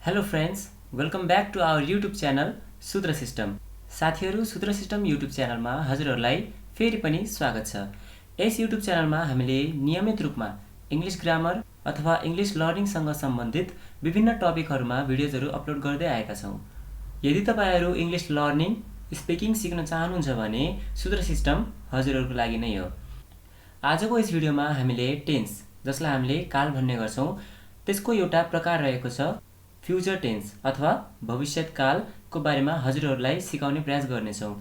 Hello friends, welcome back to our YouTube channel Sutra system. साथीहरू, Sutra system YouTube च्यानलमा हजुरहरूलाई फेरि पनि स्वागत छ। यस युट्युब च्यानलमा हामीले नियमित रूपमा इङ्ग्लिस ग्रामर अथवा इङ्ग्लिस लर्निङसँग सम्बन्धित विभिन्न टपिकहरूमा भिडियोजहरू अपलोड गर्दै आएका छौँ। यदि तपाईहरू इङ्ग्लिस लर्निङ स्पिकिङ सिक्न चाहनुहुन्छ भने सूत्र सिस्टम हजुरहरूको लागि नै हो। आजको यस भिडियोमा हामीले टेन्स, जसलाई हामीले काल भन्ने गर्छौँ, त्यसको एउटा प्रकार रहेको छ फ्युचर टेन्स अथवा भविष्यकालको बारेमा हजुरहरूलाई सिकाउने प्रयास गर्नेछौँ।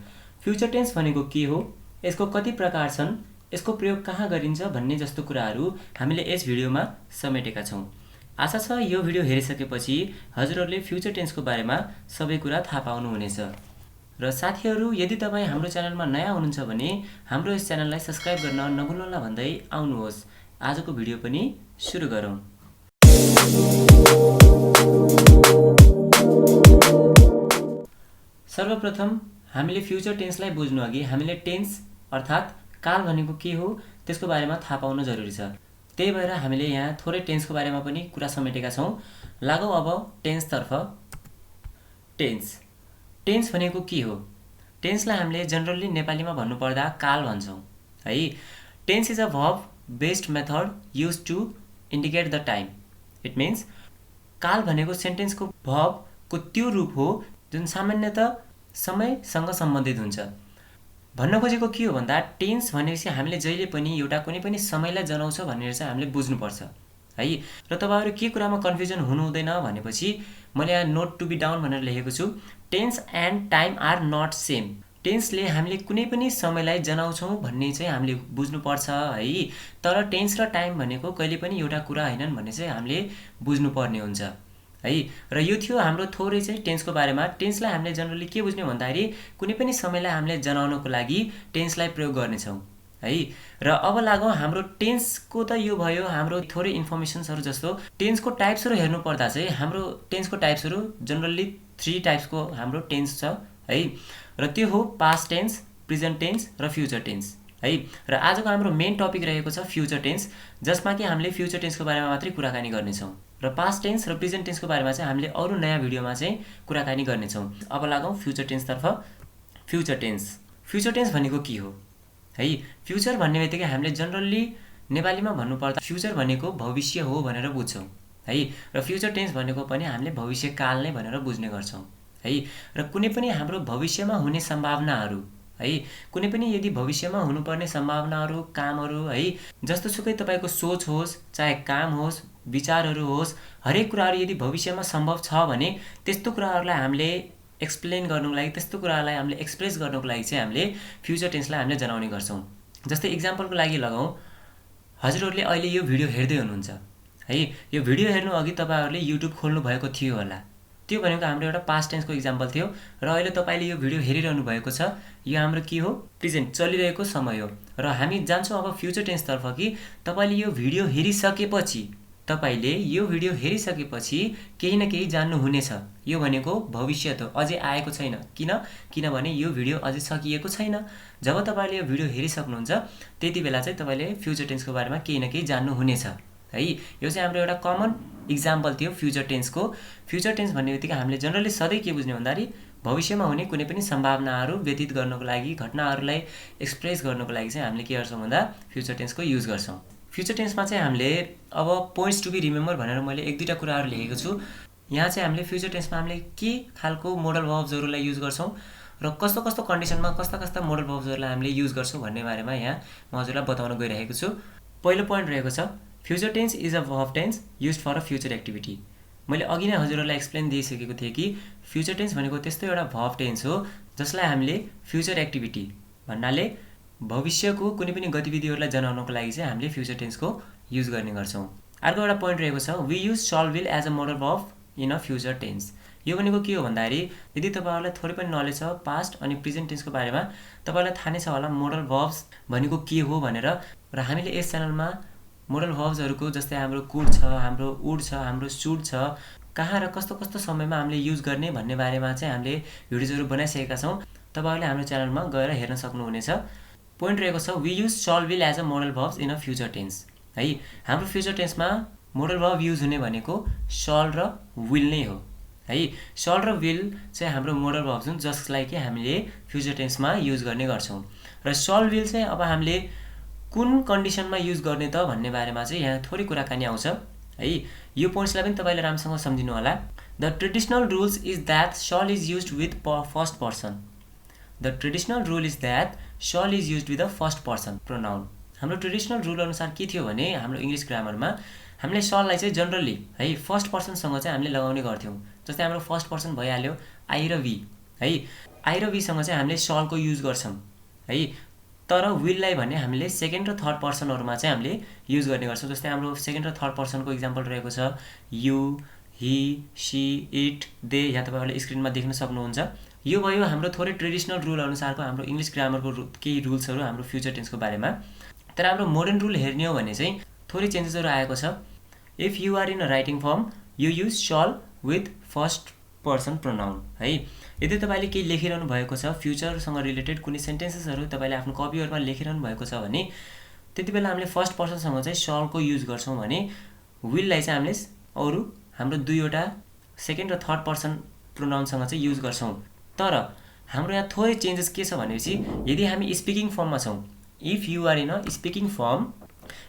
फ्युचर टेन्स भनेको के हो, यसको कति प्रकार छन्, यसको प्रयोग कहाँ गरिन्छ भन्ने जस्तो कुराहरू हामीले यस भिडियोमा समेटेका छौँ। आशा छ यो भिडियो हेरिसकेपछि हजुरहरूले फ्युचर टेन्सको बारेमा सबै कुरा थाहा पाउनुहुनेछ। र साथीहरू, यदि तपाईँ हाम्रो च्यानलमा नयाँ हुनुहुन्छ भने हाम्रो यस च्यानललाई सब्स्क्राइब गर्न नभुल्नुहोला भन्दै आउनुहोस्। आजको भिडियो पनि सुरु गरौँ। सर्वप्रथम हामीले फ्युचर टेन्सलाई बुझ्नु अघि हामीले टेन्स अर्थात् काल भनेको के हो त्यसको बारेमा थाहा पाउन जरुरी छ। त्यही भएर हामीले यहाँ थोरै टेन्सको बारेमा पनि कुरा समेटेका छौँ। लागौँ अब टेन्सतर्फ। टेन्स भनेको के हो? टेन्सलाई हामीले जनरली नेपालीमा भन्नुपर्दा काल भन्छौँ है। Tense is a verb based method use to indicate the time. It means काल भनेको सेन्टेन्सको भर्बको त्यो रूप हो जुन सामान्यतः समयसँग सम्बन्धित हुन्छ। भन्न खोजेको के हो भन्दा टेन्स भनेपछि हामीले जहिले पनि एउटा कुनै पनि समयलाई जनाउँछ भनेर चाहिँ हामीले बुझ्नुपर्छ है। र तपाईँहरू के कुरामा कन्फ्युजन हुनु हुँदैन भनेपछि मैले यहाँ नोट टु बी डाउन भनेर लेखेको छु। Tense and time are not same. टेन्सले हामीले कुनै पनि समयलाई जनाउँछौँ भन्ने चाहिँ हामीले बुझ्नुपर्छ है। तर टेन्स र टाइम भनेको कहिले पनि एउटा कुरा होइनन् भन्ने चाहिँ हामीले बुझ्नुपर्ने हुन्छ है। र यो थियो हाम्रो थोरै चाहिँ टेन्सको बारेमा। टेन्सलाई हामीले जनरली के बुझ्ने भन्दाखेरि कुनै पनि समयलाई हामीले जनाउनको लागि टेन्सलाई प्रयोग गर्नेछौँ है। र अब लागौँ हाम्रो टेन्सको त यो भयो हाम्रो थोरै इन्फर्मेसन्सहरू। जस्तो टेन्सको टाइप्सहरू हेर्नु पर्दा चाहिँ हाम्रो टेन्सको टाइप्सहरू जनरली 3 टाइप्सको हाम्रो टेन्स छ है। र त्यो हो पास्ट टेन्स, प्रेजेन्ट टेन्स र फ्युचर टेन्स है। र आजको हाम्रो मेन टपिक रहेको छ फ्युचर टेन्स, जसमा कि हामीले फ्युचर टेन्सको बारेमा मात्रै कुराकानी गर्नेछौँ। र पास्ट टेन्स र प्रेजेन्ट टेन्सको बारेमा चाहिँ हामीले अरू नयाँ भिडियोमा चाहिँ कुराकानी गर्नेछौँ। अब लागौँ फ्युचर टेन्सतर्फ। फ्युचर टेन्स भनेको के हो है? फ्युचर भन्ने बित्तिकै हामीले जनरली नेपालीमा भन्नुपर्दा फ्युचर भनेको भविष्य हो भनेर बुझ्छौँ है। र फ्युचर टेन्स भनेको पनि हामीले भविष्यकाल नै भनेर बुझ्ने गर्छौँ है। र कुनै पनि हाम्रो भविष्यमा हुने सम्भावनाहरू है, कुनै पनि यदि भविष्यमा हुनुपर्ने सम्भावनाहरू, कामहरू है, जस्तोसुकै तपाईँको सोच होस्, चाहे काम होस्, विचारहरू होस्, हरेक कुराहरू यदि भविष्यमा सम्भव छ भने त्यस्तो कुराहरूलाई हामीले एक्सप्लेन गर्नुको लागि, त्यस्तो कुरालाई हामीले एक्सप्रेस गर्नुको लागि चाहिँ हामीले फ्युचर टेन्सलाई हामीले जनाउने गर्छौँ। जस्तै इक्जाम्पलको लागि लगाउँ, हजुरहरूले अहिले यो भिडियो हेर्दै हुनुहुन्छ है। यो भिडियो हेर्नु अघि तपाईँहरूले युट्युब खोल्नु भएको थियो होला। त्यो भनेको हाम्रो एउटा पास्ट टेन्सको इक्जाम्पल थियो। र अहिले तपाईँले यो भिडियो हेरिरहनु भएको छ, यो हाम्रो के हो? प्रेजेन्ट, चलिरहेको समय हो। र हामी जान्छौँ अब फ्युचर टेन्सतर्फ कि तपाईँले यो भिडियो हेरिसकेपछि केही न केही जान्नुहुनेछ। यो भनेको भविष्य हो, अझै आएको छैन। किनभने यो भिडियो अझै सकिएको छैन। जब तपाईँले यो भिडियो हेरिसक्नुहुन्छ त्यति बेला चाहिँ तपाईँले फ्युचर टेन्सको बारेमा केही न केही जान्नुहुनेछ है। यो चाहिँ हाम्रो एउटा कमन इक्जाम्पल थियो फ्युचर टेन्सको। फ्युचर टेन्स भन्ने बित्तिकै हामीले जनरली सधैँ के बुझ्ने भन्दाखेरि भविष्यमा हुने कुनै पनि सम्भावनाहरू व्यतीत गर्नको लागि, घटनाहरूलाई एक्सप्रेस गर्नको लागि चाहिँ हामीले के गर्छौँ भन्दा फ्युचर टेन्सको युज गर्छौँ। फ्युचर टेन्समा चाहिँ हामीले अब पोइन्ट्स टु बी रिमेम्बर भनेर मैले 1-2टा कुराहरू लेखेको छु। यहाँ चाहिँ हामीले फ्युचर टेन्समा हामीले के खालको मोडल भर्ब्सहरूलाई युज गर्छौँ र कस्तो कस्तो कन्डिसनमा कस्ता मोडल भर्ब्सहरूलाई हामीले युज गर्छौँ भन्ने बारेमा यहाँ म हजुरलाई बताउन गइरहेको छु। पहिलो पोइन्ट रहेको छ future tense is a verb tense used for a future activity. मैले अघि नै हजुरहरूलाई एक्सप्लेन दिइसकेको थिएँ कि फ्युचर टेन्स भनेको त्यस्तो एउटा भर्ब टेन्स हो जसलाई हामीले फ्युचर एक्टिभिटी भन्नाले भविष्यको कुनै पनि गतिविधिहरूलाई जनाउनको लागि चाहिँ हामीले फ्युचर टेन्सको युज गर्ने गर्छौँ। अर्को एउटा पोइन्ट रहेको छ we use shall will as a modal verb in a future tense. यो भनेको के हो भन्दाखेरि यदि तपाईँहरूलाई थोरै पनि नलेज छ पास्ट अनि प्रेजेन्ट टेन्सको बारेमा, तपाईँलाई थाहा नै छ होला मोडल भर्ब्स भनेको के हो भनेर। र हामीले यस च्यानलमा मोडल भर्ब्सहरूको जस्तै हाम्रो कुड छ, हाम्रो वुड छ, हाम्रो सुड छ, कहाँ र कस्तो कस्तो समयमा हामीले युज गर्ने भन्ने बारेमा चाहिँ हामीले भिडियोजहरू बनाइसकेका छौँ। तपाईँहरूले हाम्रो च्यानलमा गएर हेर्न सक्नुहुनेछ। पोइन्ट रहेको छ we use shall will as a modal verbs in a future tense है। हाम्रो फ्युचर टेन्समा मोडल भर्ब युज हुने भनेको शल र विल नै हो है। सल र विल चाहिँ हाम्रो मोडल भर्ब हुन् जसलाई कि हामीले फ्युचर टेन्समा युज गर्ने गर्छौँ। र सल विल चाहिँ अब हामीले कुन कन्डिसनमा युज गर्ने त भन्ने बारेमा चाहिँ यहाँ थोरै कुराकानी आउँछ है। यो पोइन्ट्सलाई पनि तपाईँले राम्रोसँग सम्झिनु होला। The traditional rules is that shall is used with first person. The traditional rule is that shall is used with the first person pronoun. हाम्रो ट्रेडिसनल रुल अनुसार के थियो भने हाम्रो इङ्ग्लिस ग्रामरमा हामीले सललाई चाहिँ जनरली है फर्स्ट पर्सनसँग चाहिँ हामीले लगाउने गर्थ्यौँ। जस्तै हाम्रो फर्स्ट पर्सन भइहाल्यो आई र वी है। आई र वीसँग चाहिँ हामीले सलको युज गर्छौँ है। तर विललाई भने हामीले सेकेन्ड र थर्ड पर्सनहरूमा चाहिँ हामीले युज गर्ने गर्छौँ। जस्तै हाम्रो सेकेन्ड र थर्ड पर्सनको इक्जाम्पल रहेको छ you, he, she, it, they. यहाँ तपाईँहरूले स्क्रिनमा देख्न सक्नुहुन्छ। यो भयो हाम्रो थोरै ट्रेडिसनल रुल अनुसारको हाम्रो इङ्ग्लिस ग्रामरको केही रुल्सहरू हाम्रो फ्युचर टेन्सको बारेमा। तर हाम्रो मोडर्न रुल हेर्ने हो भने चाहिँ थोरै चेन्जेसहरू आएको छ। If you are in a writing form you use shall with first person pronoun है। यदि तपाईँले केही लेखिरहनु भएको छ फ्युचरसँग रिलेटेड कुनै सेन्टेन्सेसहरू तपाईँले आफ्नो कपीहरूमा लेखिरहनु भएको छ भने त्यति बेला हामीले फर्स्ट पर्सनसँग चाहिँ सलको युज गर्छौँ भने विललाई चाहिँ हामीले अरू हाम्रो दुईवटा सेकेन्ड र थर्ड पर्सन प्रोनाउनसँग चाहिँ युज गर्छौँ। तर हाम्रो यहाँ थोरै चेन्जेस के छ भनेपछि यदि हामी स्पिकिङ फर्ममा छौँ, if you are in a speaking form,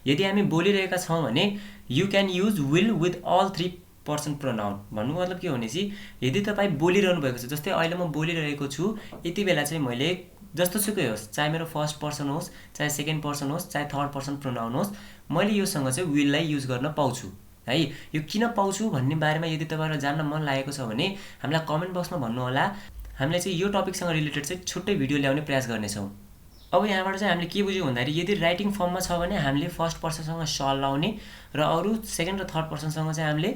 यदि हामी बोलिरहेका छौँ भने you can use will with all three person pronoun. भन्नुको मतलब के हो भनेपछि यदि तपाईँ बोलिरहनु भएको छ, जस्तै अहिले म बोलिरहेको छु, यति बेला चाहिँ मैले जस्तोसुकै होस्, चाहे मेरो फर्स्ट पर्सन होस्, चाहे सेकेन्ड पर्सन होस्, चाहे थर्ड पर्सन प्रोनाउन होस्, मैले योसँग चाहिँ विललाई युज गर्न पाउँछु है। यो किन पाउँछु भन्ने बारेमा यदि तपाईँलाई जान्न मन लागेको छ भने हामीलाई कमेन्ट बक्समा भन्नुहोला। हामीले चाहिँ यो टपिकसँग रिलेटेड चाहिँ छुट्टै भिडियो ल्याउने प्रयास गर्नेछौँ। अब यहाँबाट चाहिँ हामीले के बुझ्यौँ भन्दाखेरि यदि राइटिङ फर्ममा छ भने हामीले फर्स्ट पर्सनसँग सल लाउने र अरू सेकेन्ड र थर्ड पर्सनसँग चाहिँ हामीले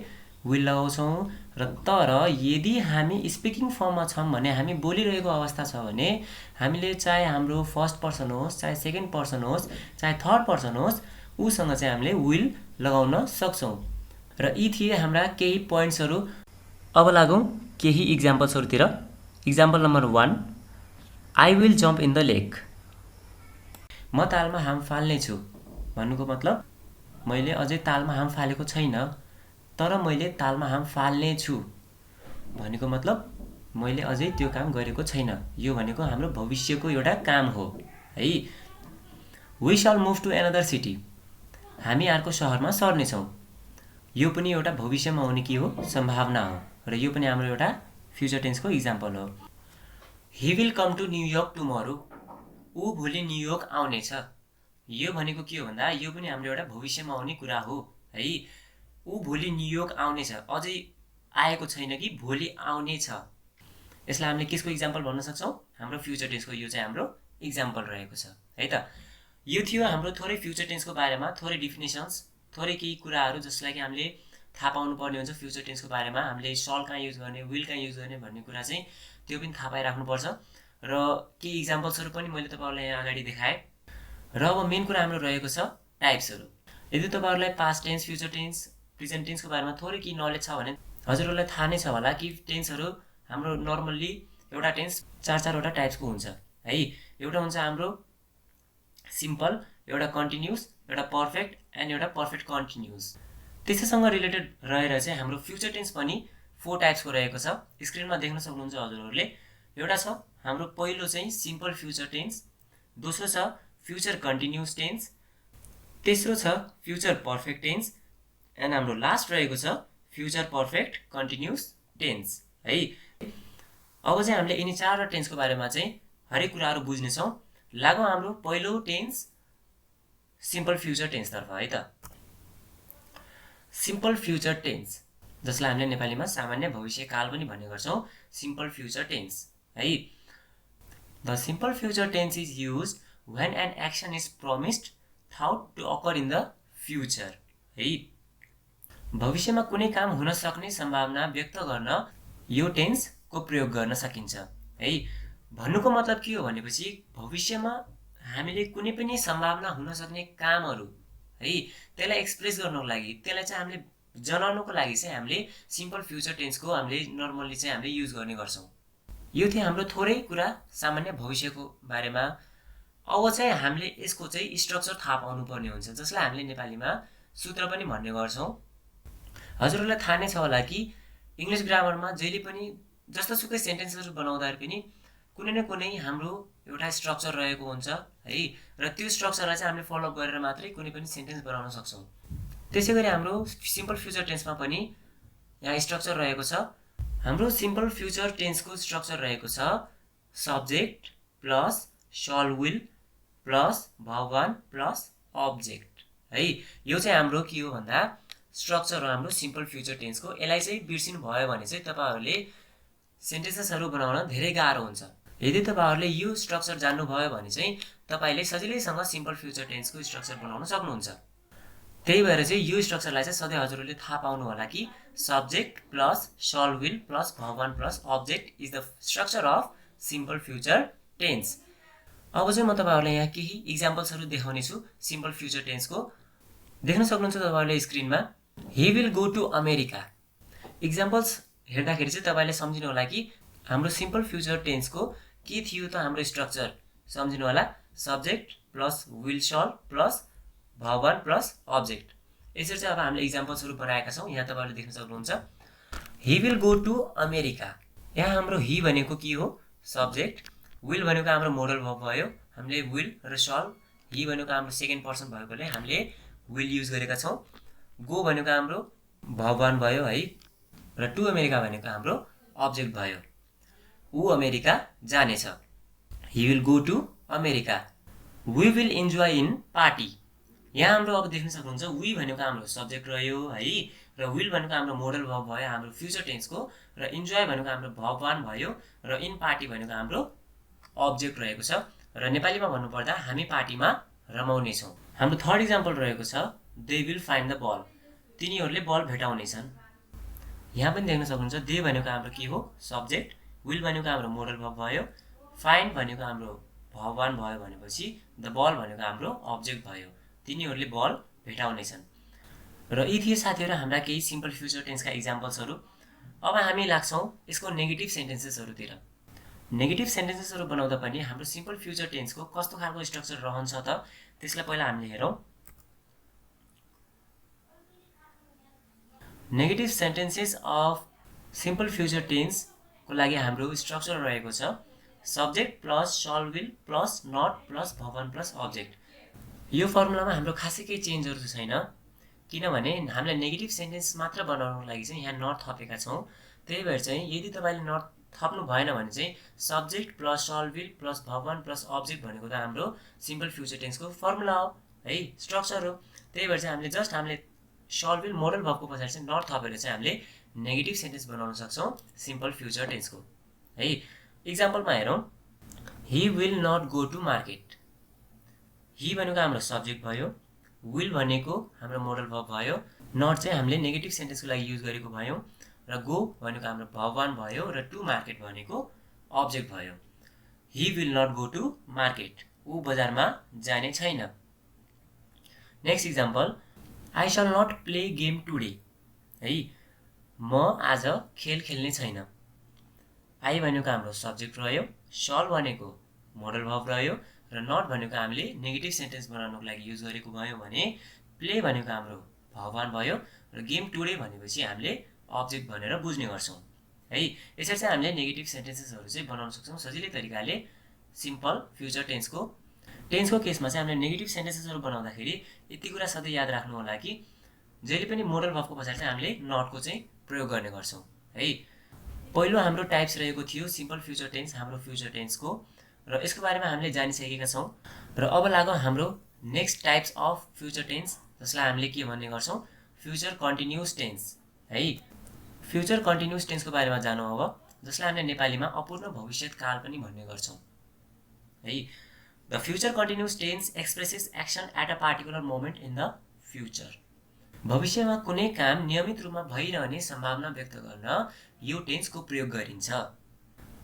विल लगाउँछौँ। र तर यदि हामी स्पिकिङ फर्ममा छौँ भने हामी बोलिरहेको अवस्था छ भने हामीले चाहे हाम्रो फर्स्ट पर्सन होस्, चाहे सेकेन्ड पर्सन होस्, चाहे थर्ड पर्सन होस्, उसँग चाहिँ हामीले विल लगाउन सक्छौँ। र यी थिए हाम्रा केही पोइन्ट्सहरू। अब लागौँ केही इक्जाम्पल्सहरूतिर। Example number 1, I will jump in the lake. म तालमा हाम फाल्ने छु। भन्नुको मतलब मैले अझै तालमा हाम फालेको छैन, तर मैले तालमा हाम फाल्ने छु भनेको मतलब मैले अझै त्यो काम गरेको छैन। यो भनेको हाम्रो भविष्यको एउटा काम हो है। We shall move to another city. हामी अर्को सहरमा सर्नेछौँ। यो पनि एउटा भविष्यमा हुने के हो, सम्भावना हो र यो पनि हाम्रो एउटा फ्युचर टेन्सको इक्जाम्पल हो। He will come to New York tomorrow. ऊ भोलि न्युयोर्क आउनेछ। यो भनेको के हो भन्दा यो पनि हाम्रो एउटा भविष्यमा आउने कुरा हो है। ऊ भोलि न्युयोर्क आउनेछ, अझै आएको छैन कि भोलि आउनेछ। यसलाई हामीले केसको इक्जाम्पल भन्न सक्छौँ, हाम्रो फ्युचर टेन्सको। यो चाहिँ हाम्रो इक्जाम्पल रहेको छ है त। यो थियो हाम्रो थोरै फ्युचर टेन्सको बारेमा, थोरै डिफिनेसन्स, थोरै केही कुराहरू जसलाई कि हामीले थाहा पाउनुपर्ने हुन्छ फ्युचर टेन्सको बारेमा। हामीले सल कहाँ युज गर्ने, विल कहाँ युज गर्ने भन्ने कुरा चाहिँ त्यो पनि थाहा पाइराख्नुपर्छ। र केही इक्जाम्पल्सहरू पनि मैले तपाईँहरूलाई यहाँ अगाडि देखाएँ। र अब मेन कुरा हाम्रो रहेको छ टाइप्सहरू। यदि तपाईँहरूलाई past tense, future tense, present टेन्सको बारेमा थोरै केही नलेज छ भने हजुरहरूलाई थाहा नै छ होला कि टेन्सहरू हाम्रो नर्मल्ली एउटा टेन्स 4-4वटा टाइप्सको हुन्छ है। एउटा हुन्छ हाम्रो सिम्पल, एउटा कन्टिन्युस, एउटा पर्फेक्ट एन्ड एउटा पर्फेक्ट कन्टिन्युस। त्यसैसँग रिलेटेड रहेर चाहिँ हाम्रो फ्युचर टेन्स पनि 4 टाइप्सको रहेको छ। स्क्रिनमा देख्न सक्नुहुन्छ हजुरहरूले। एउटा छ हाम्रो पहिलो चाहिँ सिम्पल फ्युचर टेन्स, दोस्रो छ फ्युचर कन्टिन्युस टेन्स, तेस्रो छ फ्युचर पर्फेक्ट टेन्स एन्ड हाम्रो लास्ट रहेको छ फ्युचर पर्फेक्ट कन्टिन्युस टेन्स है। अब चाहिँ हामीले यिनी 4वटा टेन्सको बारेमा चाहिँ हरेक कुराहरू बुझ्नेछौँ। लागौँ हाम्रो पहिलो टेन्स सिम्पल फ्युचर टेन्सतर्फ है त। सिम्पल फ्युचर टेन्स जसलाई हामीले नेपालीमा सामान्य भविष्यकाल पनि भन्ने गर्छौँ, सिम्पल फ्युचर टेन्स है। The simple future tense is use when an action is promised thought to occur in the future है। भविष्यमा कुनै काम हुन सक्ने सम्भावना व्यक्त गर्न यो टेन्सको प्रयोग गर्न सकिन्छ है। भन्नुको मतलब के हो भनेपछि भविष्यमा हामीले कुनै पनि सम्भावना हुन सक्ने कामहरू है त्यसलाई एक्सप्रेस गर्नको लागि, त्यसलाई चाहिँ हामीले जनाउनको लागि चाहिँ हामीले सिम्पल फ्युचर टेन्सको हामीले नर्मल्ली चाहिँ हामीले युज गर्ने गर्छौँ। यो थियो हाम्रो थोरै कुरा सामान्य भविष्यको बारेमा। अब चाहिँ हामीले यसको चाहिँ स्ट्रक्चर थाहा पाउनुपर्ने हुन्छ जसलाई हामीले नेपालीमा सूत्र पनि भन्ने गर्छौँ। हजुरहरूलाई थाहा नै छ होला कि इङ्ग्लिस ग्रामरमा जहिले पनि जस्तोसुकै सेन्टेन्सहरू बनाउँदाखेरि पनि कुनै न कुनै हाम्रो एउटा स्ट्रक्चर रहेको हुन्छ है, र त्यो स्ट्रक्चरलाई चाहिँ हामीले फलोअप गरेर मात्रै कुनै पनि सेन्टेन्स बनाउन सक्छौँ। त्यसै गरी हाम्रो सिम्पल फ्युचर टेन्समा पनि यहाँ स्ट्रक्चर रहेको छ। हाम्रो सिम्पल फ्युचर टेन्सको स्ट्रक्चर रहेको छ subject plus shall will plus verb one plus object है। यो चाहिँ हाम्रो के हो भन्दा स्ट्रक्चर हो हाम्रो सिम्पल फ्युचर टेन्सको। यसलाई चाहिँ बिर्सिनु भयो भने चाहिँ तपाईँहरूले सेन्टेन्सेसहरू बनाउन धेरै गाह्रो हुन्छ। यदि तपाईँहरूले यो स्ट्रक्चर जान्नुभयो भने चाहिँ तपाईँले सजिलैसँग सिम्पल फ्युचर टेन्सको स्ट्रक्चर बनाउन सक्नुहुन्छ। त्यही भएर चाहिँ यो स्ट्रक्चरलाई चाहिँ सधैँ हजुरहरूले थाहा पाउनु होला कि subject plus shall will plus verb one plus object is the structure of simple future tense. अब चाहिँ म तपाईँहरूलाई यहाँ केही इक्जाम्पल्सहरू देखाउने छु सिम्पल फ्युचर टेन्सको। देख्न सक्नुहुन्छ तपाईँहरूले स्क्रिनमा he will go to America. इक्जाम्पल्स हेर्दाखेरि चाहिँ तपाईँले सम्झिनु होला कि हाम्रो सिम्पल फ्युचर टेन्सको के थियो त हाम्रो स्ट्रक्चर सम्झिनु होला। Subject plus will shall plus verb one plus object. यसरी चाहिँ अब हामीले इक्जाम्पल्सहरू बनाएका छौँ। यहाँ तपाईँहरूले देख्न सक्नुहुन्छ he will go to America. यहाँ हाम्रो ही भनेको के हो सब्जेक्ट, विल भनेको हाम्रो मोडल भर्ब भयो, हामीले विल र शल, ही भनेको हाम्रो सेकेन्ड पर्सन भएकोले हामीले विल युज गरेका छौँ, गो भनेको हाम्रो भर्ब वान भयो है, र टु अमेरिका भनेको हाम्रो अब्जेक्ट भयो। ऊ अमेरिका जानेछ, he will go to America. We will enjoy in party. यहाँ हाम्रो अब देख्न सक्नुहुन्छ वी भनेको हाम्रो सब्जेक्ट रह्यो है, र विल भनेको हाम्रो मोडल भर्ब भयो हाम्रो फ्युचर टेन्सको, र इन्जोय भनेको हाम्रो भर्ब वान भयो, र इन पार्टी भनेको हाम्रो अब्जेक्ट रहेको छ। र नेपालीमा भन्नुपर्दा हामी पार्टीमा रमाउनेछौँ। हाम्रो थर्ड इक्जाम्पल रहेको छ दे विल फाइन्ड द बल। तिनीहरूले बल भेटाउनेछन्। यहाँ पनि देख्न सक्नुहुन्छ दे भनेको हाम्रो के हो सब्जेक्ट, विल भनेको हाम्रो मोडल भर्ब भयो, फाइन्ड भनेको हाम्रो भर्ब वान भयो भनेपछि द बल भनेको हाम्रो अब्जेक्ट भयो। तिनीहरूले बल भेटाउनेछन्। र यी थिए साथीहरू हाम्रा केही सिम्पल फ्युचर टेन्सका इक्जाम्पल्सहरू। अब हामी लाग्छौँ यसको नेगेटिभ सेन्टेन्सेसहरूतिर। नेगेटिभ सेन्टेन्सेसहरू बनाउँदा पनि हाम्रो सिम्पल फ्युचर टेन्सको कस्तो खालको स्ट्रक्चर रहन्छ त त्यसलाई पहिला हामीले हेरौँ। Negative sentences of simple future टेन्सको लागि हाम्रो स्ट्रक्चर रहेको छ subject plus shall will plus not plus verb one plus object. यो फर्मुलामा हाम्रो खासै केही चेन्जहरू छैन, किनभने हामीले नेगेटिभ सेन्टेन्स मात्र बनाउनको लागि चाहिँ यहाँ नट थपेका छौँ। त्यही भएर चाहिँ यदि तपाईँले नट थप्नु भएन भने चाहिँ subject plus shall will plus verb one plus object भनेको त हाम्रो सिम्पल फ्युचर टेन्सको फर्मुला हो है, स्ट्रक्चर हो। त्यही भएर चाहिँ हामीले शल विल मोडल भर्बको पछाडि चाहिँ नट थपेर चाहिँ हामीले नेगेटिभ सेन्टेन्स बनाउन सक्छौँ सिम्पल फ्युचर टेन्सको है। इक्जाम्पलमा हेरौँ he will not go to market. He भनेको हाम्रो सब्जेक्ट भयो, विल भनेको हाम्रो मोडल भर्ब भयो, नट चाहिँ हामीले नेगेटिभ सेन्टेन्सको लागि युज गरेको भयौँ, र गो भनेको हाम्रो भर्ब वान भयो, र टु मार्केट भनेको अब्जेक्ट भयो। He will not go to market, ऊ बजारमा जाने छैन। Next example I shall not play game today है, म आज खेल खेल्ने छैन। आई भनेको हाम्रो सब्जेक्ट रह्यो, शल भनेको मोडल भर्ब रह्यो, र नट भनेको हामीले नेगेटिभ सेन्टेन्स बनाउनको लागि युज गरेको भयो भने प्ले भनेको हाम्रो भर्ब वान भयो, र गेम टुडे भनेपछि हामीले अब्जेक्ट भनेर बुझ्ने गर्छौँ है। यसरी चाहिँ हामीले नेगेटिभ सेन्टेन्सेसहरू चाहिँ बनाउन सक्छौँ सजिलै तरिकाले सिम्पल फ्युचर टेन्सको केसमा चाहिँ हामीले नेगेटिभ सेन्टेन्सेसहरू बनाउँदाखेरि यति कुरा सधैँ याद राख्नु होला कि जहिले पनि मोडल भर्बको पछाडि चाहिँ हामीले नटको चाहिँ प्रयोग गर्ने गर्छौँ है। पहिलो हाम्रो टाइप्स रहेको थियो सिम्पल फ्युचर टेन्स हाम्रो फ्युचर टेन्सको, र यसको बारेमा हामीले जानिसकेका छौँ। र अब लागौँ हाम्रो next types of future tense जसलाई हामीले के भन्ने गर्छौँ फ्युचर कन्टिन्युस टेन्स है। फ्युचर कन्टिन्युस टेन्सको बारेमा जानौँ अब, जसलाई हामीले नेपालीमा अपूर्ण भविष्यकाल पनि भन्ने गर्छौँ है। The future continuous tense expresses action at a particular moment in the future. भविष्यमा कुनै काम नियमित रूपमा भइरहने सम्भावना व्यक्त गर्न यो टेन्सको प्रयोग गरिन्छ।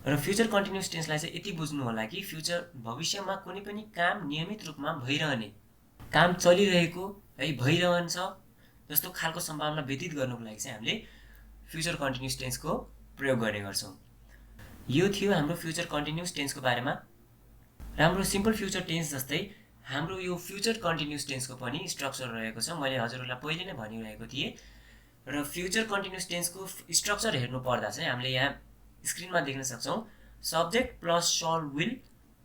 र फ्युचर कन्टिन्युस टेन्सलाई चाहिँ यति बुझ्नु होला कि भविष्यमा कुनै पनि काम नियमित रूपमा भइरहने, काम चलिरहेको है भइरहन्छ जस्तो खालको सम्भावना व्यतीत गर्नुको लागि चाहिँ हामीले फ्युचर कन्टिन्युस टेन्सको प्रयोग गर्ने गर्छौँ। यो थियो हाम्रो फ्युचर कन्टिन्युस टेन्सको बारेमा। र हाम्रो सिम्पल फ्युचर टेन्स जस्तै हाम्रो यो फ्युचर कन्टिन्युस टेन्सको पनि स्ट्रक्चर रहेको छ। मैले हजुरहरूलाई पहिले नै भनिरहेको थिएँ र फ्युचर कन्टिन्युस टेन्सको स्ट्रक्चर हेर्नु पर्दा चाहिँ हामीले यहाँ स्क्रिनमा देख्न सक्छौँ subject plus shall will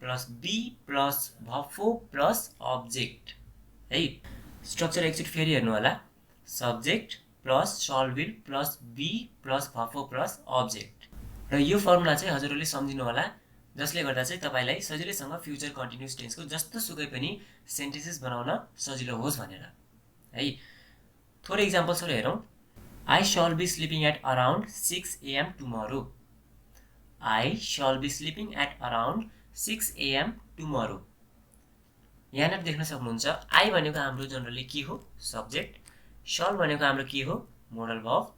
plus be plus V four plus object है। स्ट्रक्चर एकचोटि फेरि हेर्नु होला subject plus shall will plus be plus V four plus object. र यो फर्मुला चाहिँ हजुरहरूले सम्झिनु होला जसले गर्दा चाहिँ तपाईँलाई सजिलैसँग फ्युचर कन्टिन्युस टेन्सको जस्तो सुकै पनि सेन्टेन्सेस बनाउन सजिलो होस् भनेर है। थोरै इक्जाम्पल्सहरू हेरौँ। I shall be sleeping at around 6 AM tomorrow. I shall be sleeping at around 6 AM tomorrow. यहाँनिर देख्न सक्नुहुन्छ आई भनेको हाम्रो जनरली के हो सब्जेक्ट, शल भनेको हाम्रो के हो मोडल भर्ब,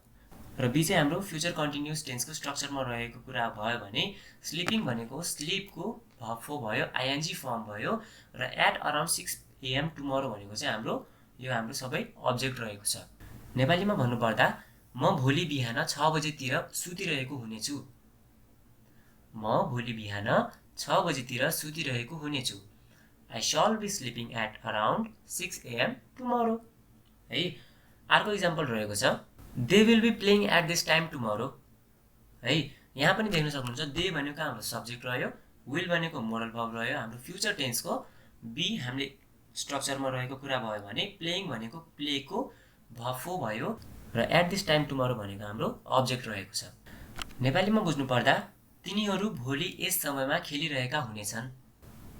र बी चाहिँ हाम्रो फ्युचर कन्टिन्युस टेन्सको स्ट्रक्चरमा रहेको कुरा भयो भने स्लिपिङ भनेको स्लिपको भर्ब भयो आइएनजी फर्म भयो र एट अराउन्ड 6 AM टुमोरो भनेको चाहिँ यो हाम्रो सबै अब्जेक्ट रहेको छ। नेपालीमा भन्नुपर्दा म भोलि बिहान 6 बजेतिर सुतिरहेको हुनेछु। म भोलि बिहान 6 बजेतिर सुतिरहेको हुनेछु। I shall be sleeping at around 6 AM tomorrow है। अर्को इक्जाम्पल रहेको छ they will be playing at this time tomorrow है। यहाँ पनि देख्न सक्नुहुन्छ दे भनेको हाम्रो सब्जेक्ट रह्यो, विल भनेको मोडल भर्ब रह्यो, हाम्रो फ्युचर टेन्सको बी हामीले स्ट्रक्चरमा रहेको कुरा भयो भने प्लेइङ भनेको प्लेको भर्ब भयो र एट दिस टाइम टुमोरो भनेको हाम्रो अब्जेक्ट रहेको छ। नेपालीमा बुझ्नु पर्दा तिनीहरू भोलि यस समयमा खेलिरहेका हुनेछन्।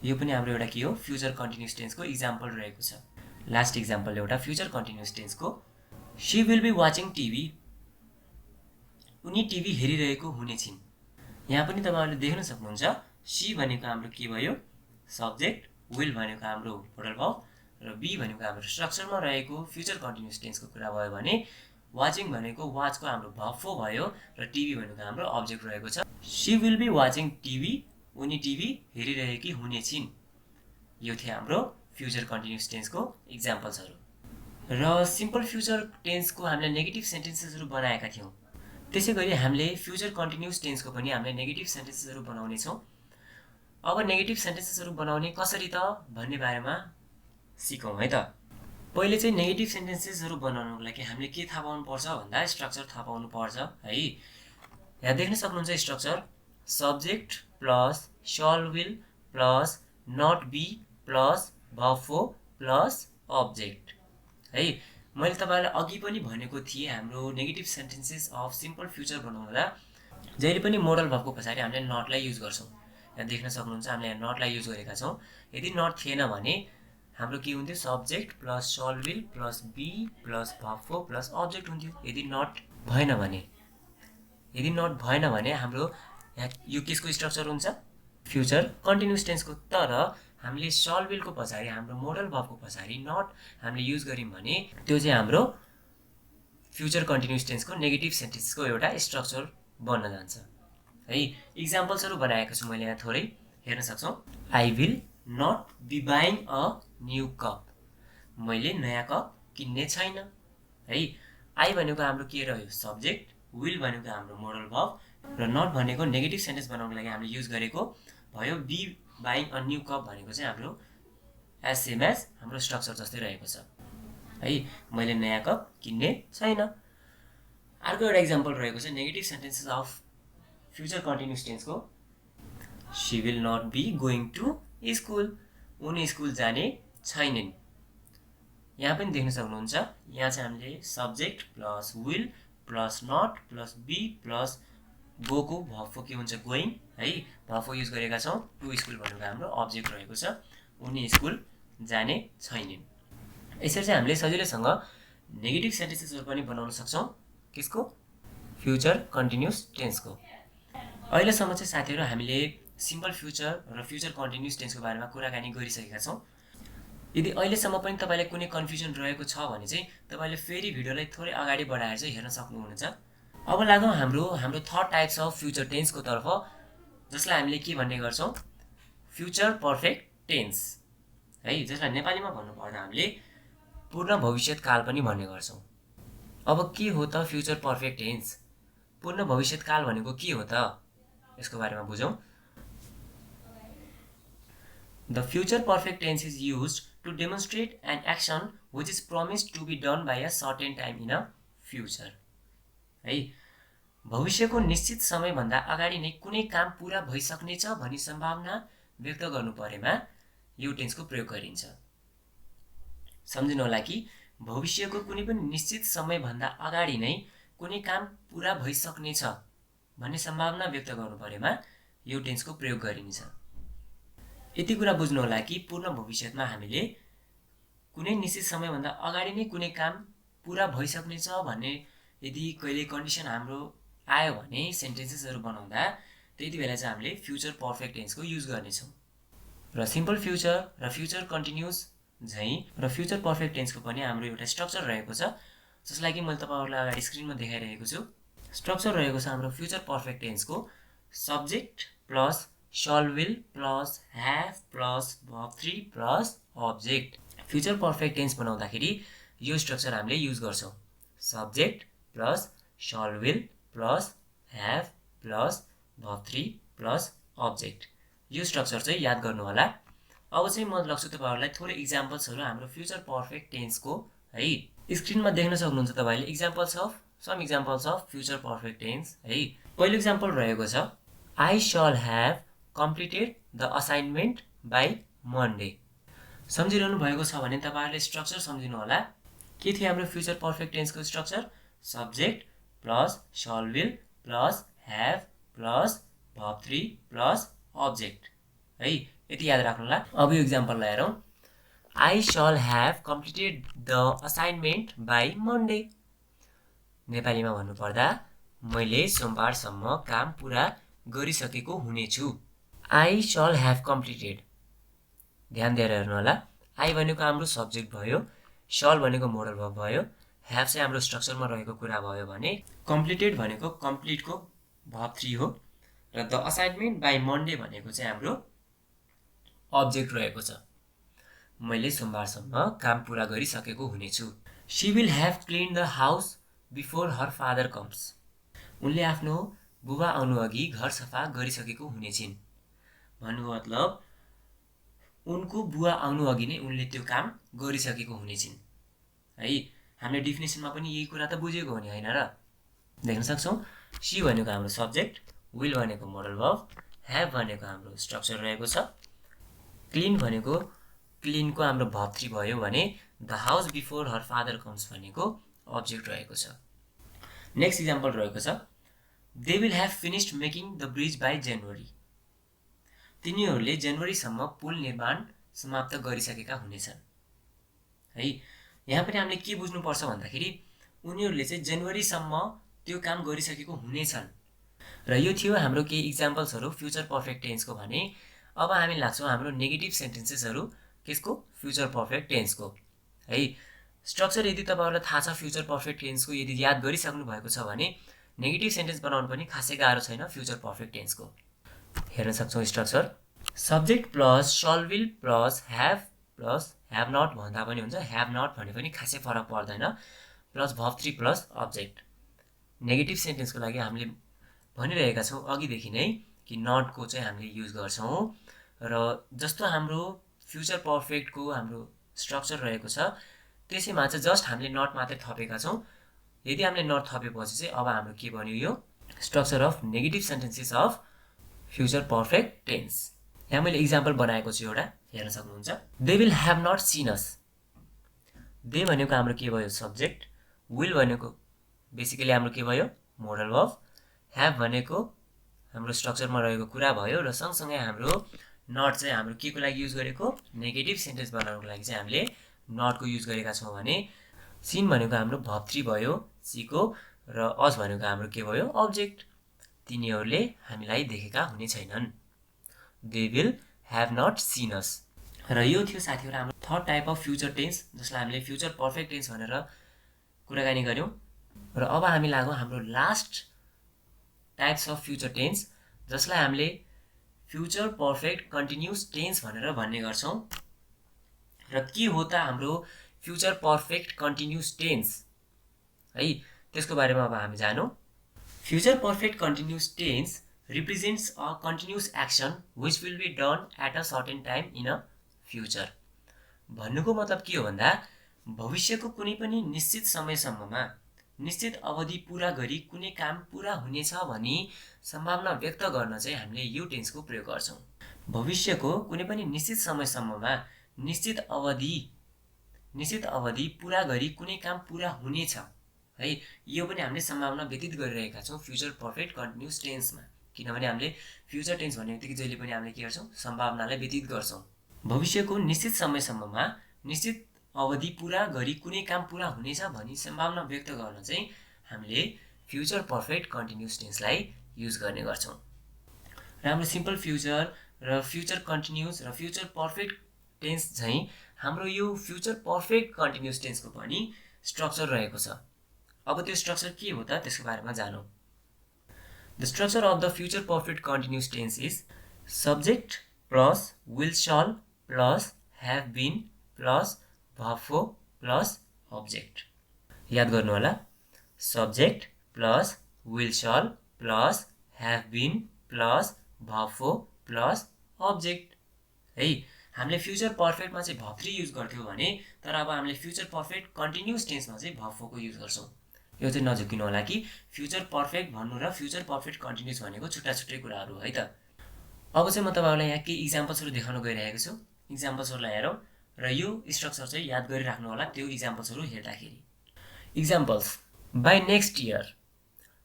यो पनि हाम्रो एउटा के हो फ्युचर कन्टिन्युस टेन्सको इक्जाम्पल रहेको छ। लास्ट इक्जाम्पल एउटा फ्युचर कन्टिन्युस टेन्सको she will be watching TV. उनी टिभी हेरिरहेको हुनेछिन्। यहाँ पनि तपाईँहरूले देख्न सक्नुहुन्छ शी भनेको हाम्रो के भयो सब्जेक्ट, विल भनेको हाम्रो मोडल भर्ब र बी भनेको हाम्रो स्ट्रक्चरमा रहेको फ्युचर कन्टिन्युस टेन्सको कुरा भयो भने वाचिङ भनेको वाचको हाम्रो भर्ब भयो र टिभी भनेको हाम्रो अब्जेक्ट रहेको छ। She will be watching TV, उनी टिभी हेरिरहेकी हुनेछिन्। यो थियो हाम्रो फ्युचर कन्टिन्युस टेन्सको इक्जाम्पल्सहरू। र सिम्पल फ्युचर टेन्सको हामीले नेगेटिभ सेन्टेन्सेसहरू बनाएका थियौँ। त्यसै गरी हामीले फ्युचर कन्टिन्युस टेन्सको पनि हामीले नेगेटिभ सेन्टेन्सेसहरू बनाउने छौँ। अब नेगेटिभ सेन्टेन्सेसहरू बनाउने कसरी त भन्ने बारेमा सिकौँ है त। पहिले चाहिँ नेगेटिभ सेन्टेन्सेसहरू बनाउनको लागि हामीले के थाहा पाउनुपर्छ भन्दा स्ट्रक्चर थाहा पाउनुपर्छ है। यहाँ देख्न सक्नुहुन्छ structure subject plus shall will plus not be plus verb plus object है। मैले तपाईँलाई अघि पनि भनेको थिएँ हाम्रो negative sentences of simple future बनाउँदा जहिले पनि मोडल भर्बको पछाडि हामीले नटलाई युज गर्छौँ। यहाँ देख्न सक्नुहुन्छ हामीले यहाँ नटलाई युज गरेका छौँ। यदि नट थिएन भने हाम्रो के हुन्थ्यो subject plus shall will plus be plus verb plus object हुन्थ्यो। यदि नट भएन भने हाम्रो यहाँ यो केसको स्ट्रक्चर हुन्छ फ्युचर कन्टिन्युस टेन्सको। तर हामीले शल विलको पछाडि हाम्रो मोडल भर्बको पछाडि नट हामीले युज गऱ्यौँ भने त्यो चाहिँ हाम्रो फ्युचर कन्टिन्युस टेन्सको नेगेटिभ सेन्टेन्सको एउटा स्ट्रक्चर बन्न जान्छ है। इक्जाम्पल्सहरू बनाएको छु मैले यहाँ थोरै हेर्न सक्छौँ। I will not be buying a new cup. मैले नयाँ कप किन्ने छैन है। आई भनेको हाम्रो के रह्यो सब्जेक्ट, विल भनेको हाम्रो मोडल भर्ब र नट भनेको नेगेटिभ सेन्टेन्स बनाउनको लागि हामीले युज गरेको भयो। Be buying a new cup भनेको चाहिँ हाम्रो एज सेम एज हाम्रो स्ट्रक्चर जस्तै रहेको छ है। मैले नयाँ कप किन्ने छैन। अर्को एउटा इक्जाम्पल रहेको छ negative sentences of future continuous टेन्सको she will not be going to school. उनी स्कुल जाने छैनन्। यहाँ पनि देख्न सक्नुहुन्छ यहाँ चाहिँ हामीले subject plus will plus not plus be plus गोको भर्ब के हुन्छ गोइङ है भर्ब युज गरेका छौँ। टु स्कुल भनेको हाम्रो अब्जेक्ट रहेको छ। उनी स्कुल जाने छैनन्। यसरी चाहिँ हामीले सजिलैसँग नेगेटिभ सेन्टेन्सेसहरू पनि बनाउन सक्छौँ किसको फ्युचर कन्टिन्युस टेन्सको। अहिलेसम्म चाहिँ साथीहरू हामीले सिम्पल फ्युचर र फ्युचर कन्टिन्युस टेन्सको बारेमा कुराकानी गरिसकेका छौँ। यदि अहिलेसम्म पनि तपाईँलाई कुनै कन्फ्युजन रहेको छ भने चाहिँ तपाईँले फेरि भिडियोलाई थोरै अगाडि बढाएर चाहिँ हेर्न सक्नुहुनेछ। अब लागौँ हाम्रो थर्ड टाइप्स अफ फ्युचर टेन्सको तर्फ जसलाई हामीले के भन्ने गर्छौँ फ्युचर पर्फेक्ट टेन्स है। जसलाई नेपालीमा भन्नुपर्दा हामीले पूर्ण भविष्यकाल पनि भन्ने गर्छौँ। अब के हो त फ्युचर पर्फेक्ट टेन्स? पूर्ण भविष्यकाल भनेको के हो त यसको बारेमा बुझौँ। The future perfect tense is used to demonstrate an action which is promised to be done by a certain time in a future है। भविष्यको निश्चित समयभन्दा अगाडि नै कुनै काम पुरा भइसक्नेछ भनी सम्भावना व्यक्त गर्नु परेमा यो टेन्सको प्रयोग गरिन्छ। सम्झिनु होला कि भविष्यको कुनै पनि निश्चित समयभन्दा अगाडि नै कुनै काम पुरा भइसक्नेछ भन्ने सम्भावना व्यक्त गर्नु परेमा यो टेन्सको प्रयोग गरिन्छ। यति कुरा बुझ्नु होला कि पूर्ण भविष्यमा हामीले कुनै निश्चित समयभन्दा अगाडि नै कुनै काम पुरा भइसक्नेछ भन्ने यदि कहिले कन्डिसन हाम्रो आयो भने सेन्टेन्सेसहरू बनाउँदा त्यति बेला चाहिँ हामीले फ्युचर पर्फेक्ट टेन्सको युज गर्नेछौँ। र सिम्पल फ्युचर र फ्युचर कन्टिन्युस झैँ र फ्युचर पर्फेक्ट टेन्सको पनि हाम्रो एउटा स्ट्रक्चर रहेको छ, जसलाई कि मैले तपाईँहरूलाई अगाडि स्क्रिनमा देखाइरहेको छु। स्ट्रक्चर रहेको छ हाम्रो फ्युचर पर्फेक्ट टेन्सको subject plus shall will plus have plus verb 3 plus object. Future perfect tense बनाउँदाखेरि यो स्ट्रक्चर हामीले युज गर्छौँ। Subject plus shall will plus have plus verb 3 plus object. यो स्ट्रक्चर चाहिँ याद गर्नु होला। अब चाहिँ म लग्छु तपाईँहरूलाई थोरै इक्जाम्पल्सहरू हाम्रो फ्युचर पर्फेक्ट टेन्सको है। स्क्रिनमा देख्न सक्नुहुन्छ तपाईँले some examples of future perfect tense है। पहिलो इक्जाम्पल रहेको छ I shall have completed the assignment by Monday. सम्झिरहनु भएको छ भने तपाईँहरूले स्ट्रक्चर सम्झिनु होला। के थियो हाम्रो फ्युचर पर्फेक्ट टेन्सको structure? Subject plus shall will plus have plus verb 3 plus object है। यति याद राख्नुला। अब यो इक्जाम्पल हेरौँ। I shall have completed the assignment by Monday. नेपालीमा भन्नुपर्दा मैले सोमबारसम्म काम पुरा गरिसकेको हुनेछु। आई शल ह्याभ कम्प्लिटेड, ध्यान दिएर हेर्नु होला। आई भनेको हाम्रो सब्जेक्ट भयो, शल भनेको मोडल भर्ब भयो, ह्याभ चाहिँ हाम्रो स्ट्रक्चरमा रहेको कुरा भयो भने कम्प्लिटेड भनेको कम्प्लिटको भर्ब 3 हो र द असाइनमेन्ट बाई मन्डे भनेको चाहिँ हाम्रो अब्जेक्ट रहेको छ। मैले सोमबारसम्म काम पुरा गरिसकेको हुनेछु। She will have clean the house before her father comes. उनले आफ्नो बुबा आउनु अघि घर सफा गरिसकेको हुनेछिन्। भन्नुको मतलब उनको बुवा आउनु अघि नै उनले त्यो काम गरिसकेको हुनेछिन् है। हामीले डिफिनेसनमा पनि यही कुरा त बुझेको हो नि, होइन र? देख्न सक्छौँ। सी भनेको हाम्रो सब्जेक्ट, विल भनेको मोडल भर्ब, ह्याभ भनेको हाम्रो स्ट्रक्चर रहेको छ, क्लिन भनेको क्लिनको हाम्रो भर्ब 3 भयो भने the house before her father comes भनेको अब्जेक्ट रहेको छ। नेक्स्ट इक्जाम्पल रहेको छ they will have finished making the bridge by January. तिनीहरूले जनवरीसम्म पुल निर्माण समाप्त गरिसकेका हुनेछन् है। यहाँ पनि हामीले के बुझ्नुपर्छ भन्दाखेरि उनीहरूले चाहिँ जनवरीसम्म त्यो काम गरिसकेको हुनेछन्। र यो थियो हाम्रो केही इक्जाम्पल्सहरू फ्युचर पर्फेक्ट टेन्सको भने। अब हामी लाग्छौँ हाम्रो नेगेटिभ सेन्टेन्सेसहरू केसको फ्युचर पर्फेक्ट टेन्सको है। स्ट्रक्चर यदि तपाईँहरूलाई थाहा छ फ्युचर पर्फेक्ट टेन्सको, यदि याद गरिसक्नु भएको छ भने नेगेटिभ सेन्टेन्स बनाउनु पनि खासै गाह्रो छैन फ्युचर पर्फेक्ट टेन्सको। हेर्न सक्छौँ structure subject plus shall will plus have not भन्दा पनि हुन्छ, ह्याभ नट भने पनि खासै फरक पर्दैन, plus verb 3 plus object. Negative सेन्टेन्सको लागि हामीले भनिरहेका छौँ अघिदेखि नै कि नटको चाहिँ हामीले युज गर्छौँ। र जस्तो हाम्रो फ्युचर पर्फेक्टको हाम्रो स्ट्रक्चर रहेको छ त्यसैमा चाहिँ जस्ट हामीले नट मात्रै थपेका छौँ। यदि हामीले नट थपेपछि चाहिँ अब हाम्रो के बन्यो यो structure of negative sentences of future perfect tense. यहाँ मैले इक्जाम्पल बनाएको छु एउटा, हेर्न सक्नुहुन्छ। They will have not seen us. They भनेको हाम्रो के भयो सब्जेक्ट, विल भनेको बेसिकली हाम्रो के भयो मोडल भर्ब, ह्याभ भनेको हाम्रो स्ट्रक्चरमा रहेको कुरा भयो र सँगसँगै हाम्रो नट चाहिँ हाम्रो के को लागि युज गरेको नेगेटिभ सेन्टेन्स बनाउनको लागि चाहिँ हामीले नटको युज गरेका छौँ भने सिन भनेको हाम्रो भर्ब 3 भयो सीको र अस भनेको हाम्रो के भयो अब्जेक्ट। तिनीहरूले हामीलाई देखेका हुने छैनन्। They will have not seen us. र यो थियो साथीहरू हाम्रो third type of future tense जसलाई हामीले फ्युचर पर्फेक्ट टेन्स भनेर कुराकानी गऱ्यौँ। र अब हामी लागौँ हाम्रो last types of future tense जसलाई हामीले फ्युचर पर्फेक्ट कन्टिन्युस टेन्स भनेर भन्ने गर्छौँ। र के हो त हाम्रो फ्युचर पर्फेक्ट कन्टिन्युस टेन्स है, त्यसको बारेमा अब हामी जानौँ। Future perfect continuous tense represents a continuous action which will be done at a certain time in a future। भन्नुको मतलब के हो भन्दा भविष्यको कुनै पनि निश्चित समयसम्ममा निश्चित अवधि पूरा गरी कुनै काम पूरा हुनेछ भनी सम्भावना व्यक्त गर्न चाहिँ हामीले यो टेन्सको प्रयोग गर्छौँ। भविष्यको कुनै पनि निश्चित समयसम्ममा निश्चित अवधि पूरा गरी कुनै काम पूरा हुनेछ है, यो पनि हामीले सम्भावना व्यतीत गरिरहेका छौँ फ्युचर पर्फेक्ट कन्टिन्युअस टेन्समा। किनभने हामीले फ्युचर टेन्स भन्ने बित्तिकै जहिले पनि हामीले के गर्छौँ, सम्भावनालाई व्यतीत गर्छौँ। भविष्यको निश्चित समयसम्ममा निश्चित अवधि पूरा गरी कुनै काम पूरा हुनेछ भनी सम्भावना व्यक्त गर्न चाहिँ हामीले फ्युचर पर्फेक्ट कन्टिन्युअस टेन्सलाई युज गर्ने गर्छौँ। र हाम्रो सिम्पल फ्युचर र फ्युचर कन्टिन्युअस र फ्युचर पर्फेक्ट टेन्स चाहिँ हाम्रो यो फ्युचर पर्फेक्ट कन्टिन्युअस टेन्सको पनि स्ट्रक्चर रहेको छ। अब त्यो स्ट्रक्चर के हो त त्यसको बारेमा जानौँ। The structure of the future perfect continuous tense is subject plus will shall plus have been plus verb for plus object। याद गर्नु होला, subject plus will shall plus have been plus verb for plus object है। हामीले future पर्फेक्टमा चाहिँ verb 3 use गर्थ्यौँ भने, तर अब हामीले फ्युचर पर्फेक्ट कन्टिन्युअस टेन्समा चाहिँ verb 4 को युज गर्छौँ। यो चाहिँ नझुकिनु होला कि फ्युचर पर्फेक्ट भन्नु र फ्युचर पर्फेक्ट कन्टिन्युअस भनेको छुट्टा छुट्टै कुराहरू है त। अब चाहिँ म तपाईँहरूलाई यहाँ केही इक्जाम्पल्सहरू देखाउन गइरहेको छु। इक्जाम्पल्सहरूलाई हेरौँ र यो स्ट्रक्चर चाहिँ याद गरिराख्नु होला त्यो इक्जाम्पल्सहरू हेर्दाखेरि। Examples, by next year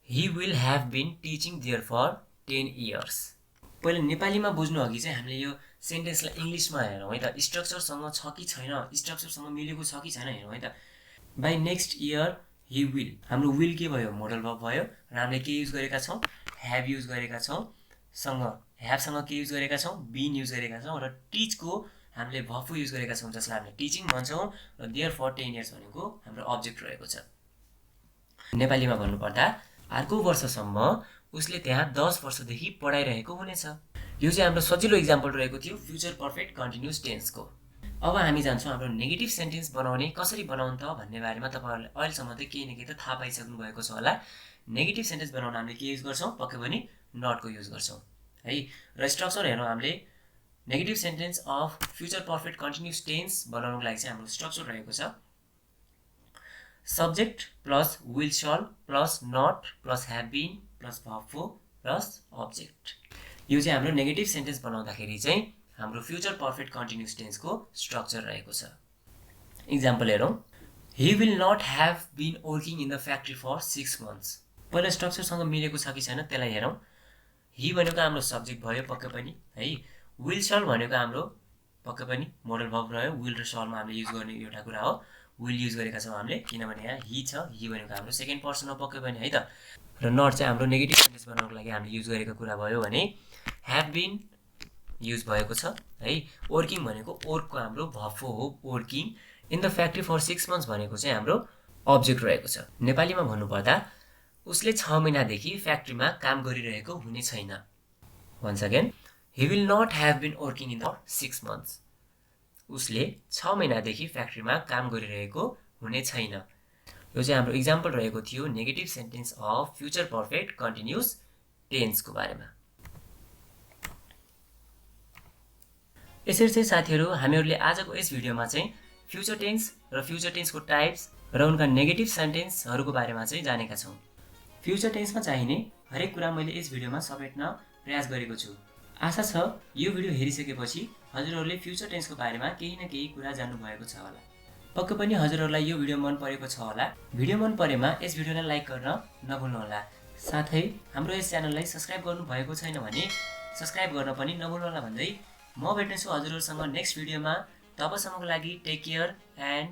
he will have been teaching there for 10 years। पहिला नेपालीमा बुझ्नु अघि चाहिँ हामीले यो सेन्टेन्सलाई इङ्ग्लिसमा हेरौँ है त, स्ट्रक्चरसँग छ कि छैन, स्ट्रक्चरसँग मिलेको छ कि छैन हेरौँ है त। By next year he will, हाम्रो विल के भयो, मोडल भर्ब भयो र हामीले के युज गरेका छौँ, ह्याभ युज गरेका छौँ, ह्याभसँग के युज गरेका छौँ, बिन युज गरेका छौँ र टिचको हामीले भर्ब युज गरेका छौँ जसलाई हामीले टिचिङ भन्छौँ र देयर फर 10 years भनेको हाम्रो अब्जेक्ट रहेको छ। नेपालीमा भन्नुपर्दा अर्को वर्षसम्म उसले त्यहाँ 10 वर्षदेखि पढाइरहेको हुनेछ। यो चाहिँ हाम्रो सजिलो इक्जाम्पल रहेको थियो फ्युचर पर्फेक्ट कन्टिन्युअस टेन्सको। अब हामी जान्छौँ हाम्रो नेगेटिभ सेन्टेन्स बनाउने कसरी बनाउनु त भन्ने बारेमा। तपाईँहरूले अहिलेसम्म त केही न केही त थाहा पाइसक्नु भएको छ होला। नेगेटिभ सेन्टेन्स बनाउन हामीले के युज गर्छौँ, पक्कै पनि नटको युज गर्छौँ है। र स्ट्रक्चर हेरौँ, हामीले negative sentence of future perfect continuous tense बनाउनुको लागि चाहिँ हाम्रो स्ट्रक्चर रहेको छ subject plus will shall plus not plus have been plus verb for plus object. यो चाहिँ हाम्रो नेगेटिभ सेन्टेन्स बनाउँदाखेरि चाहिँ हाम्रो फ्युचर पर्फेक्ट कन्टिन्युअस टेन्सको स्ट्रक्चर रहेको छ। इक्जाम्पल हेरौँ, he will not have been working in the factory for 6 months। पहिला स्ट्रक्चरसँग मिलेको छ कि छैन त्यसलाई हेरौँ। ही भनेको हाम्रो सब्जेक्ट भयो पक्कै पनि है। विल शल भनेको हाम्रो पक्कै पनि मोडल भर्ब रह्यो। विल र शलमा हामीले युज गर्ने एउटा कुरा हो, विल युज गरेका छौँ हामीले किनभने यहाँ ही छ। ही भनेको हाम्रो सेकेन्ड पर्सन हो पक्कै पनि है त। र नट चाहिँ हाम्रो नेगेटिभ सेन्टेन्स बनाउनको लागि हामीले युज गरेको कुरा भयो भने ह्याभ बिन युज भएको छ है। वर्किङ भनेको वर्कको हाम्रो भर्ब हो, working. In the factory for 6 months भनेको चाहिँ हाम्रो अब्जेक्ट रहेको छ। नेपालीमा भन्नुपर्दा उसले 6 महिनादेखि फ्याक्ट्रीमा काम गरिरहेको हुने छैन। Once again, he will not have been working in the 6 months। उसले 6 महिनादेखि फ्याक्ट्रीमा काम गरिरहेको हुने छैन। यो चाहिँ हाम्रो इक्जाम्पल रहेको थियो negative sentence of future perfect continuous टेन्सको बारेमा। यसरी चाहिँ साथीहरू हामीहरूले आजको यस भिडियोमा चाहिँ फ्युचर टेन्स र फ्युचर टेन्सको टाइप्स र उनका नेगेटिभ सेन्टेन्सहरूको बारेमा चाहिँ जानेका छौँ। फ्युचर टेन्समा चाहिने हरेक कुरा मैले यस भिडियोमा समेट्न प्रयास गरेको छु। आशा छ यो भिडियो हेरिसकेपछि हजुरहरूले फ्युचर टेन्सको बारेमा केही न केही कुरा जान्नुभएको छ होला। पक्कै पनि हजुरहरूलाई यो भिडियो मन परेको छ होला। भिडियो मन परेमा यस भिडियोलाई लाइक गर्न नभुल्नुहोला। साथै हाम्रो यस च्यानललाई सब्स्क्राइब गर्नुभएको छैन भने सब्स्क्राइब गर्न पनि नभुल्नुहोला भन्दै म भेट्नेछु हजुरहरूसँग नेक्स्ट भिडियोमा। तबसम्मको लागि टेक केयर एन्ड